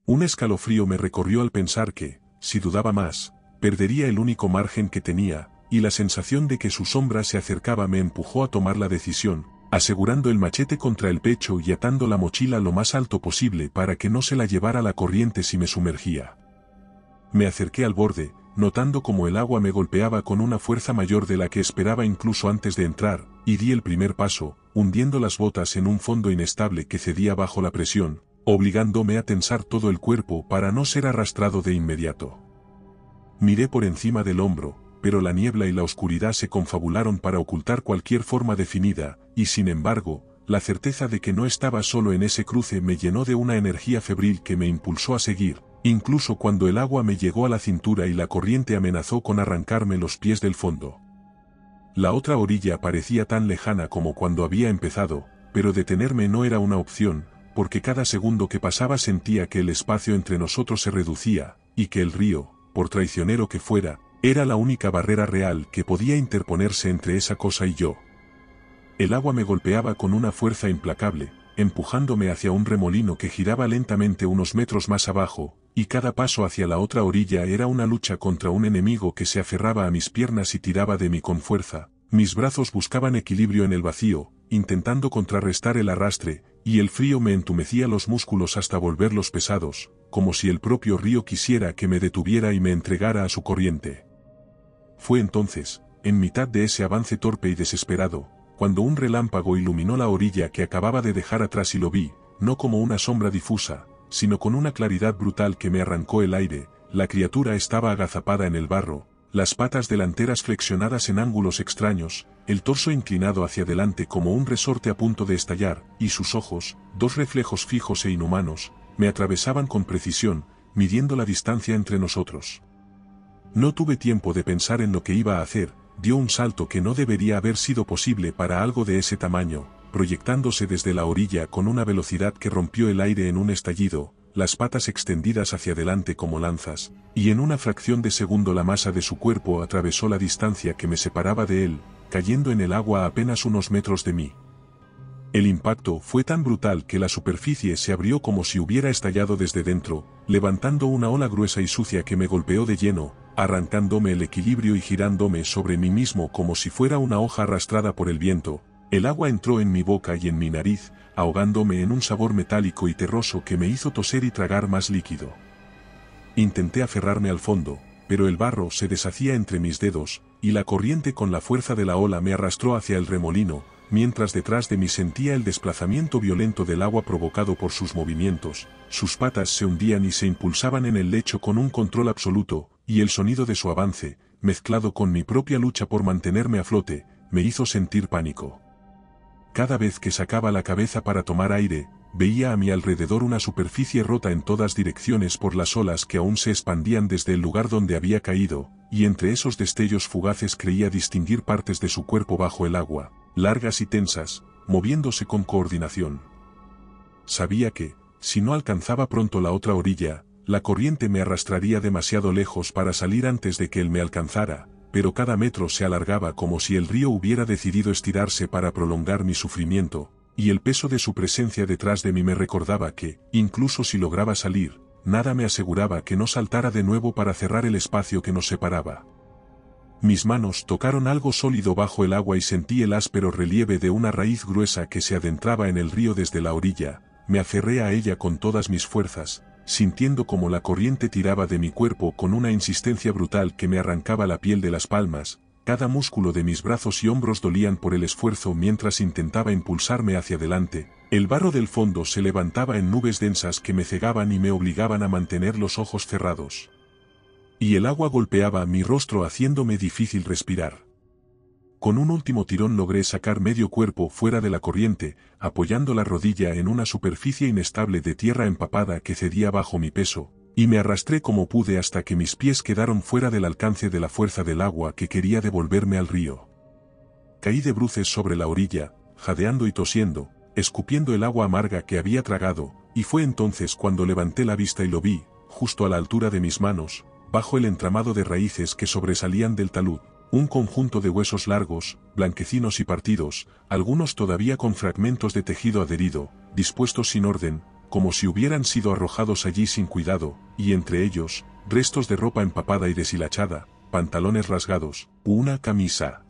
Un escalofrío me recorrió al pensar que, si dudaba más, perdería el único margen que tenía, y la sensación de que su sombra se acercaba me empujó a tomar la decisión, asegurando el machete contra el pecho y atando la mochila lo más alto posible para que no se la llevara la corriente si me sumergía. Me acerqué al borde, notando cómo el agua me golpeaba con una fuerza mayor de la que esperaba incluso antes de entrar, y di el primer paso, hundiendo las botas en un fondo inestable que cedía bajo la presión, obligándome a tensar todo el cuerpo para no ser arrastrado de inmediato. Miré por encima del hombro, pero la niebla y la oscuridad se confabularon para ocultar cualquier forma definida, y sin embargo, la certeza de que no estaba solo en ese cruce me llenó de una energía febril que me impulsó a seguir, incluso cuando el agua me llegó a la cintura y la corriente amenazó con arrancarme los pies del fondo. La otra orilla parecía tan lejana como cuando había empezado, pero detenerme no era una opción, porque cada segundo que pasaba sentía que el espacio entre nosotros se reducía, y que el río, por traicionero que fuera, era la única barrera real que podía interponerse entre esa cosa y yo. El agua me golpeaba con una fuerza implacable, empujándome hacia un remolino que giraba lentamente unos metros más abajo, y cada paso hacia la otra orilla era una lucha contra un enemigo que se aferraba a mis piernas y tiraba de mí con fuerza. Mis brazos buscaban equilibrio en el vacío, intentando contrarrestar el arrastre, y el frío me entumecía los músculos hasta volverlos pesados, como si el propio río quisiera que me detuviera y me entregara a su corriente. Fue entonces, en mitad de ese avance torpe y desesperado, cuando un relámpago iluminó la orilla que acababa de dejar atrás y lo vi, no como una sombra difusa, sino con una claridad brutal que me arrancó el aire. La criatura estaba agazapada en el barro, las patas delanteras flexionadas en ángulos extraños, el torso inclinado hacia adelante como un resorte a punto de estallar, y sus ojos, dos reflejos fijos e inhumanos, me atravesaban con precisión, midiendo la distancia entre nosotros. No tuve tiempo de pensar en lo que iba a hacer. Dio un salto que no debería haber sido posible para algo de ese tamaño, proyectándose desde la orilla con una velocidad que rompió el aire en un estallido, las patas extendidas hacia adelante como lanzas, y en una fracción de segundo la masa de su cuerpo atravesó la distancia que me separaba de él, cayendo en el agua a apenas unos metros de mí. El impacto fue tan brutal que la superficie se abrió como si hubiera estallado desde dentro, levantando una ola gruesa y sucia que me golpeó de lleno, arrancándome el equilibrio y girándome sobre mí mismo como si fuera una hoja arrastrada por el viento. El agua entró en mi boca y en mi nariz, ahogándome en un sabor metálico y terroso que me hizo toser y tragar más líquido. Intenté aferrarme al fondo, pero el barro se deshacía entre mis dedos, y la corriente con la fuerza de la ola me arrastró hacia el remolino, mientras detrás de mí sentía el desplazamiento violento del agua provocado por sus movimientos. Sus patas se hundían y se impulsaban en el lecho con un control absoluto, y el sonido de su avance, mezclado con mi propia lucha por mantenerme a flote, me hizo sentir pánico. Cada vez que sacaba la cabeza para tomar aire, veía a mi alrededor una superficie rota en todas direcciones por las olas que aún se expandían desde el lugar donde había caído, y entre esos destellos fugaces creía distinguir partes de su cuerpo bajo el agua, largas y tensas, moviéndose con coordinación. Sabía que, si no alcanzaba pronto la otra orilla, la corriente me arrastraría demasiado lejos para salir antes de que él me alcanzara, pero cada metro se alargaba como si el río hubiera decidido estirarse para prolongar mi sufrimiento, y el peso de su presencia detrás de mí me recordaba que, incluso si lograba salir, nada me aseguraba que no saltara de nuevo para cerrar el espacio que nos separaba. Mis manos tocaron algo sólido bajo el agua y sentí el áspero relieve de una raíz gruesa que se adentraba en el río desde la orilla. Me aferré a ella con todas mis fuerzas, sintiendo como la corriente tiraba de mi cuerpo con una insistencia brutal que me arrancaba la piel de las palmas. Cada músculo de mis brazos y hombros dolían por el esfuerzo mientras intentaba impulsarme hacia adelante. El barro del fondo se levantaba en nubes densas que me cegaban y me obligaban a mantener los ojos cerrados. Y el agua golpeaba mi rostro haciéndome difícil respirar. Con un último tirón logré sacar medio cuerpo fuera de la corriente, apoyando la rodilla en una superficie inestable de tierra empapada que cedía bajo mi peso, y me arrastré como pude hasta que mis pies quedaron fuera del alcance de la fuerza del agua que quería devolverme al río. Caí de bruces sobre la orilla, jadeando y tosiendo, escupiendo el agua amarga que había tragado, y fue entonces cuando levanté la vista y lo vi, justo a la altura de mis manos, bajo el entramado de raíces que sobresalían del talud. Un conjunto de huesos largos, blanquecinos y partidos, algunos todavía con fragmentos de tejido adherido, dispuestos sin orden, como si hubieran sido arrojados allí sin cuidado, y entre ellos, restos de ropa empapada y deshilachada, pantalones rasgados, una camisa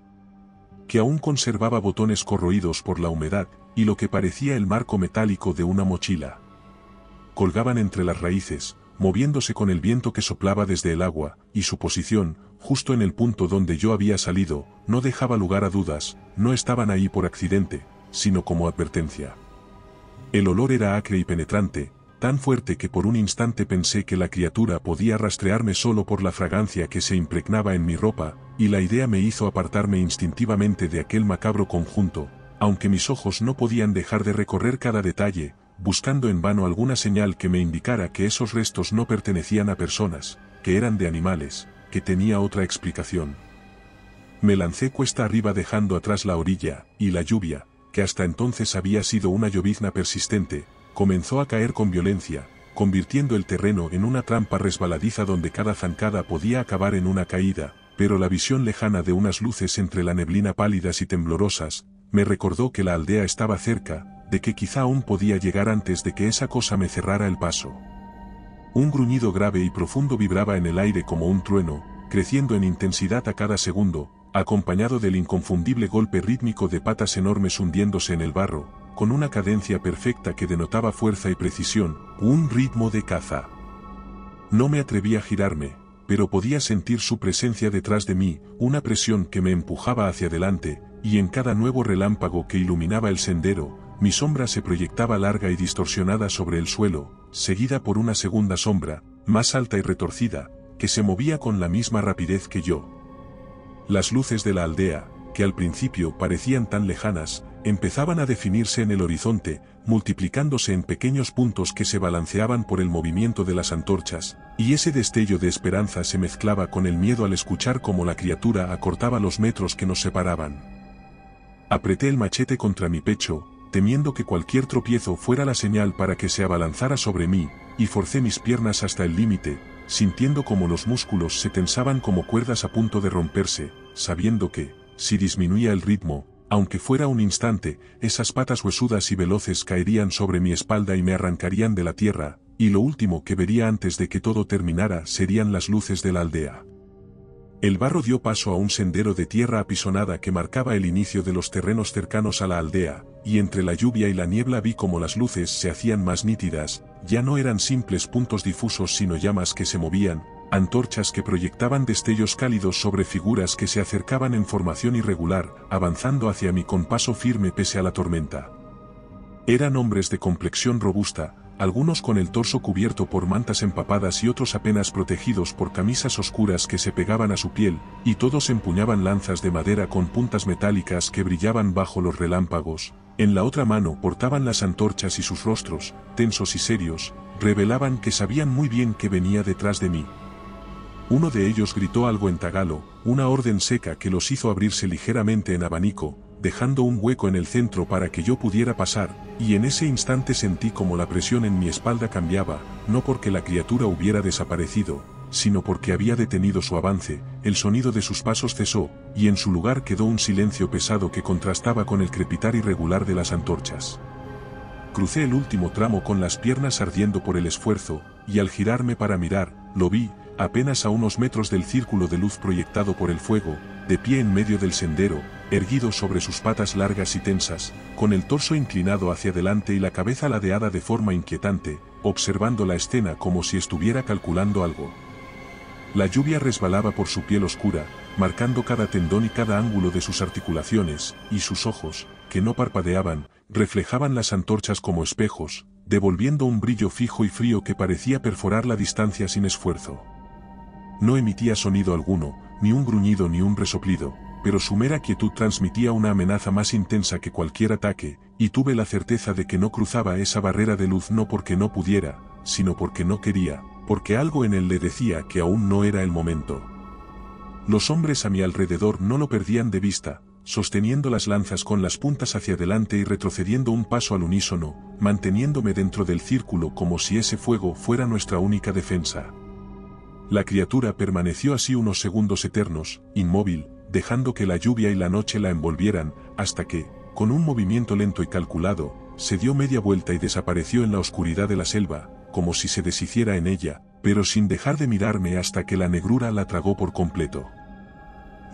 que aún conservaba botones corroídos por la humedad, y lo que parecía el marco metálico de una mochila. Colgaban entre las raíces, moviéndose con el viento que soplaba desde el agua, y su posición, justo en el punto donde yo había salido, no dejaba lugar a dudas, no estaban ahí por accidente, sino como advertencia. El olor era acre y penetrante, tan fuerte que por un instante pensé que la criatura podía rastrearme solo por la fragancia que se impregnaba en mi ropa, y la idea me hizo apartarme instintivamente de aquel macabro conjunto, aunque mis ojos no podían dejar de recorrer cada detalle, buscando en vano alguna señal que me indicara que esos restos no pertenecían a personas, que eran de animales, que tenía otra explicación. Me lancé cuesta arriba dejando atrás la orilla, y la lluvia, que hasta entonces había sido una llovizna persistente, comenzó a caer con violencia, convirtiendo el terreno en una trampa resbaladiza donde cada zancada podía acabar en una caída, pero la visión lejana de unas luces entre la neblina pálidas y temblorosas, me recordó que la aldea estaba cerca, de que quizá aún podía llegar antes de que esa cosa me cerrara el paso. Un gruñido grave y profundo vibraba en el aire como un trueno, creciendo en intensidad a cada segundo, acompañado del inconfundible golpe rítmico de patas enormes hundiéndose en el barro, con una cadencia perfecta que denotaba fuerza y precisión, un ritmo de caza. No me atreví a girarme, pero podía sentir su presencia detrás de mí, una presión que me empujaba hacia adelante, y en cada nuevo relámpago que iluminaba el sendero, mi sombra se proyectaba larga y distorsionada sobre el suelo, seguida por una segunda sombra, más alta y retorcida, que se movía con la misma rapidez que yo. Las luces de la aldea, que al principio parecían tan lejanas, empezaban a definirse en el horizonte, multiplicándose en pequeños puntos que se balanceaban por el movimiento de las antorchas, y ese destello de esperanza se mezclaba con el miedo al escuchar cómo la criatura acortaba los metros que nos separaban. Apreté el machete contra mi pecho, temiendo que cualquier tropiezo fuera la señal para que se abalanzara sobre mí, y forcé mis piernas hasta el límite, sintiendo como los músculos se tensaban como cuerdas a punto de romperse, sabiendo que, si disminuía el ritmo, aunque fuera un instante, esas patas huesudas y veloces caerían sobre mi espalda y me arrancarían de la tierra, y lo último que vería antes de que todo terminara serían las luces de la aldea. El barro dio paso a un sendero de tierra apisonada que marcaba el inicio de los terrenos cercanos a la aldea, y entre la lluvia y la niebla vi cómo las luces se hacían más nítidas, ya no eran simples puntos difusos sino llamas que se movían, antorchas que proyectaban destellos cálidos sobre figuras que se acercaban en formación irregular, avanzando hacia mí con paso firme pese a la tormenta. Eran hombres de complexión robusta, algunos con el torso cubierto por mantas empapadas y otros apenas protegidos por camisas oscuras que se pegaban a su piel, y todos empuñaban lanzas de madera con puntas metálicas que brillaban bajo los relámpagos. En la otra mano portaban las antorchas y sus rostros, tensos y serios, revelaban que sabían muy bien que venía detrás de mí. Uno de ellos gritó algo en tagalo, una orden seca que los hizo abrirse ligeramente en abanico, dejando un hueco en el centro para que yo pudiera pasar, y en ese instante sentí como la presión en mi espalda cambiaba, no porque la criatura hubiera desaparecido, sino porque había detenido su avance, el sonido de sus pasos cesó, y en su lugar quedó un silencio pesado que contrastaba con el crepitar irregular de las antorchas. Crucé el último tramo con las piernas ardiendo por el esfuerzo, y al girarme para mirar, lo vi, apenas a unos metros del círculo de luz proyectado por el fuego, de pie en medio del sendero, erguido sobre sus patas largas y tensas, con el torso inclinado hacia adelante y la cabeza ladeada de forma inquietante, observando la escena como si estuviera calculando algo. La lluvia resbalaba por su piel oscura, marcando cada tendón y cada ángulo de sus articulaciones, y sus ojos, que no parpadeaban, reflejaban las antorchas como espejos, devolviendo un brillo fijo y frío que parecía perforar la distancia sin esfuerzo. No emitía sonido alguno, ni un gruñido ni un resoplido, pero su mera quietud transmitía una amenaza más intensa que cualquier ataque, y tuve la certeza de que no cruzaba esa barrera de luz no porque no pudiera, sino porque no quería, porque algo en él le decía que aún no era el momento. Los hombres a mi alrededor no lo perdían de vista, sosteniendo las lanzas con las puntas hacia adelante y retrocediendo un paso al unísono, manteniéndome dentro del círculo como si ese fuego fuera nuestra única defensa. La criatura permaneció así unos segundos eternos, inmóvil, dejando que la lluvia y la noche la envolvieran, hasta que, con un movimiento lento y calculado, se dio media vuelta y desapareció en la oscuridad de la selva, como si se deshiciera en ella, pero sin dejar de mirarme hasta que la negrura la tragó por completo.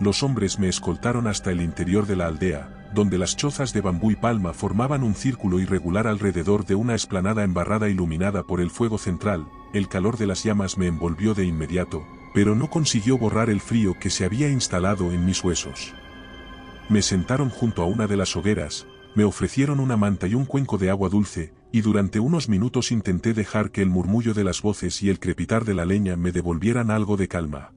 Los hombres me escoltaron hasta el interior de la aldea, donde las chozas de bambú y palma formaban un círculo irregular alrededor de una explanada embarrada iluminada por el fuego central, el calor de las llamas me envolvió de inmediato, pero no consiguió borrar el frío que se había instalado en mis huesos. Me sentaron junto a una de las hogueras, me ofrecieron una manta y un cuenco de agua dulce, y durante unos minutos intenté dejar que el murmullo de las voces y el crepitar de la leña me devolvieran algo de calma.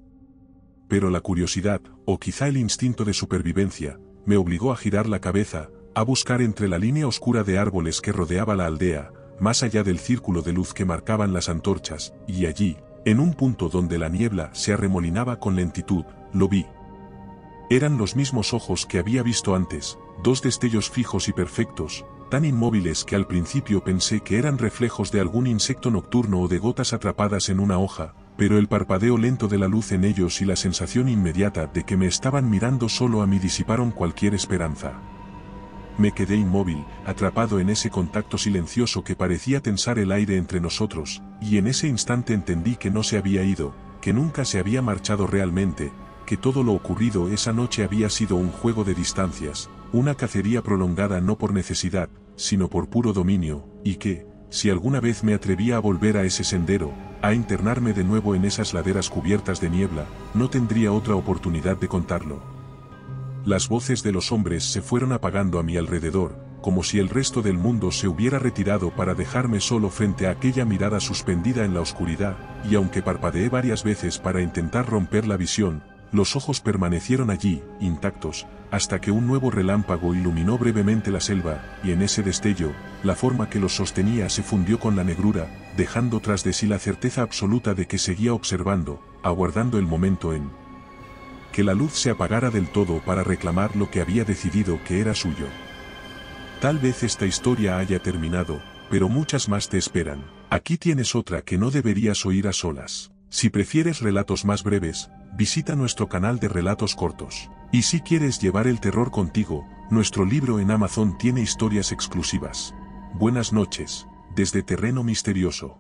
Pero la curiosidad, o quizá el instinto de supervivencia, me obligó a girar la cabeza, a buscar entre la línea oscura de árboles que rodeaba la aldea, más allá del círculo de luz que marcaban las antorchas, y allí, en un punto donde la niebla se arremolinaba con lentitud, lo vi. Eran los mismos ojos que había visto antes, dos destellos fijos y perfectos, tan inmóviles que al principio pensé que eran reflejos de algún insecto nocturno o de gotas atrapadas en una hoja, pero el parpadeo lento de la luz en ellos y la sensación inmediata de que me estaban mirando solo a mí disiparon cualquier esperanza. Me quedé inmóvil, atrapado en ese contacto silencioso que parecía tensar el aire entre nosotros, y en ese instante entendí que no se había ido, que nunca se había marchado realmente, que todo lo ocurrido esa noche había sido un juego de distancias, una cacería prolongada no por necesidad, sino por puro dominio, y que, si alguna vez me atrevía a volver a ese sendero, a internarme de nuevo en esas laderas cubiertas de niebla, no tendría otra oportunidad de contarlo. Las voces de los hombres se fueron apagando a mi alrededor, como si el resto del mundo se hubiera retirado para dejarme solo frente a aquella mirada suspendida en la oscuridad, y aunque parpadeé varias veces para intentar romper la visión, los ojos permanecieron allí, intactos, hasta que un nuevo relámpago iluminó brevemente la selva, y en ese destello, la forma que los sostenía se fundió con la negrura, dejando tras de sí la certeza absoluta de que seguía observando, aguardando el momento en que la luz se apagara del todo para reclamar lo que había decidido que era suyo. Tal vez esta historia haya terminado, pero muchas más te esperan. Aquí tienes otra que no deberías oír a solas. Si prefieres relatos más breves, visita nuestro canal de relatos cortos. Y si quieres llevar el terror contigo, nuestro libro en Amazon tiene historias exclusivas. Buenas noches, desde Terreno Misterioso.